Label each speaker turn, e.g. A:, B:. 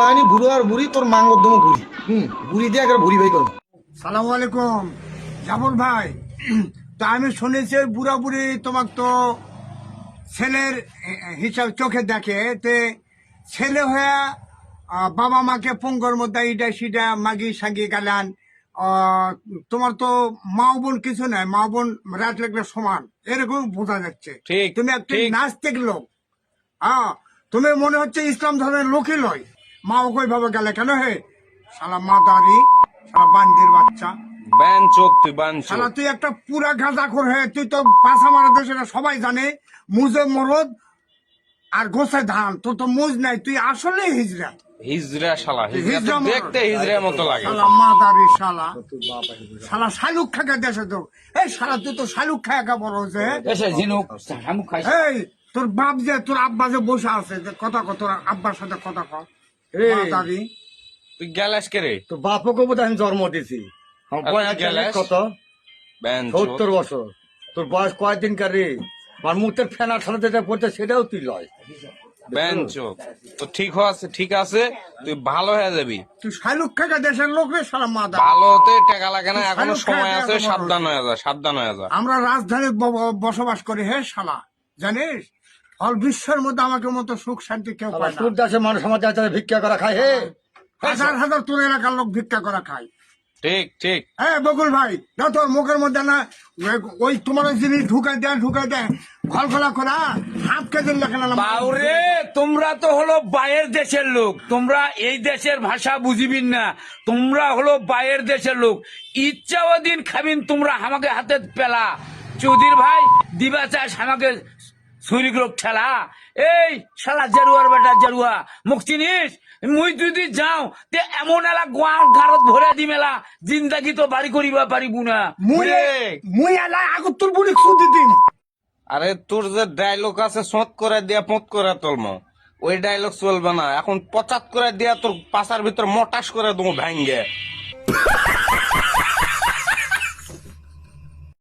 A: মানে বুড়ো আর বুড়ি তোর মাঙ্গর দম ঘুরি বুড়ি দিয়ে একবার ভুড়ি ভাই করো।
B: সালাম আলাইকুম জাফর ভাই। তা আমি শুনেছি বুড়া বুড়ি তোমার তো ছেলের হিসাব চোখে দেখে তে ছেলে হয়ে বাবা মাকে পঙ্গর মধ্যে ইটা সিটা মাগি সাগি গালান। তোমার তো মা বোন কিছু নাই, মা বোন রাত লাগলে সমান এরকম বোঝা যাচ্ছে।
C: ঠিক,
B: তুমি একটা
C: ঠিক।
B: নাস্তিক লোক। হ্যাঁ, তুমি মনে হচ্ছে ইসলাম ধর্মের লোকই লয়। মা ওই ভাবে গেলে কেন হে শালা মাদারি, শালা বান্দির বাচ্চা,
C: বান চোখ তুই বান চোখ।
B: শালা তুই একটা পুরা গাঁজাখোর হয়ে তুই তো পাশা মারা দেশ, এটা সবাই জানে। মুজে মরদ আর গোসে ধান, তোর তো মুজ নাই, তুই আসলে হিজড়া।
C: হিজড়া শালা, হিজড়া
B: হিজড়া
C: তো দেখতে হিজড়ার মতো লাগে।
B: শালা মাদারি শালা, শালা শালুক খাকে দেশে তো। এই শালা তুই তো শালুক খায় বড় হয়েছে। এই তোর বাপ যে তোর আব্বা যে বসে আছে, যে কথা কত আব্বার সাথে কথা কর মাদারি।
C: তুই গেলাস কে রে?
A: তো বাপকে বোধ আমি জন্ম দিছি। আমার বয়স
C: গেলাস?
A: কত?
C: বান
A: 70 বছর। তোর বয়স কয়দিন কারে? আমার মুখের ফেনা ঠান্ডা যেটা পড়ছে সেটাও তুই লয়।
C: বান চোখ তো ঠিক আছে, তুই ভালো হয়ে যাবি।
B: তুই শালুক খাকে দেশের লোক রে শালা মাদারি।
C: ভালো হতে টাকা লাগে না, এখনো
B: শালুক
C: সময়
B: খায়
C: আছে,
B: এত বড়
C: সাবধান হয়ে যা, সাবধান হয়ে যা।
B: আমরা রাজধানীতে বসবাস করি হে শালা, জানিস অল বিশ্বের মধ্যে আমাকে মতো সুখ শান্তি কেউ পায় না।
A: তোর দেশে মানুষ সমাজে আছে ভিক্ষা করা খায় হে।
B: হাজার হাজার তোর এলাকার লোক ভিক্ষা করা খায়।
C: ঠিক ঠিক।
B: হ্যাঁ বকুল ভাই, না তোর মুখের মধ্যে না ওই তোমার ওই জিনিস ঢুকাই দেয় খলখলা করা হাফ কেজির লেখা না।
D: বাউরে, তোমরা তো হলো বাইরের দেশের লোক, তোমরা এই দেশের ভাষা বুঝিবিন না, তোমরা হলো বাইরের দেশের লোক। ইচ্ছা দিন খাবিন তোমরা আমাকে হাতে পেলা। চৌধুরী ভাই দিবা চাস আমাকে শরীর রোগ ঠেলা। এই শালা জারুয়ার বেটা জারুয়া, মুখ চিনিস? মুই যদি যাও তে এমন এলা গোয়াল গারত ভরে দি মেলা জিন্দাগি তো বাড়ি করিবা পারিবু না।
B: মুই এলাই আগত তোর বুড়ি খুদি দিন।
C: আরে তোর যে ডায়লগ আছে সৎ করে দিয়া পথ করে তলম, ওই ডায়লগ চলবে না এখন। 75 করে দিয়া তোর পাশার ভিতর মটাস করে দেবো ভেঙ্গে।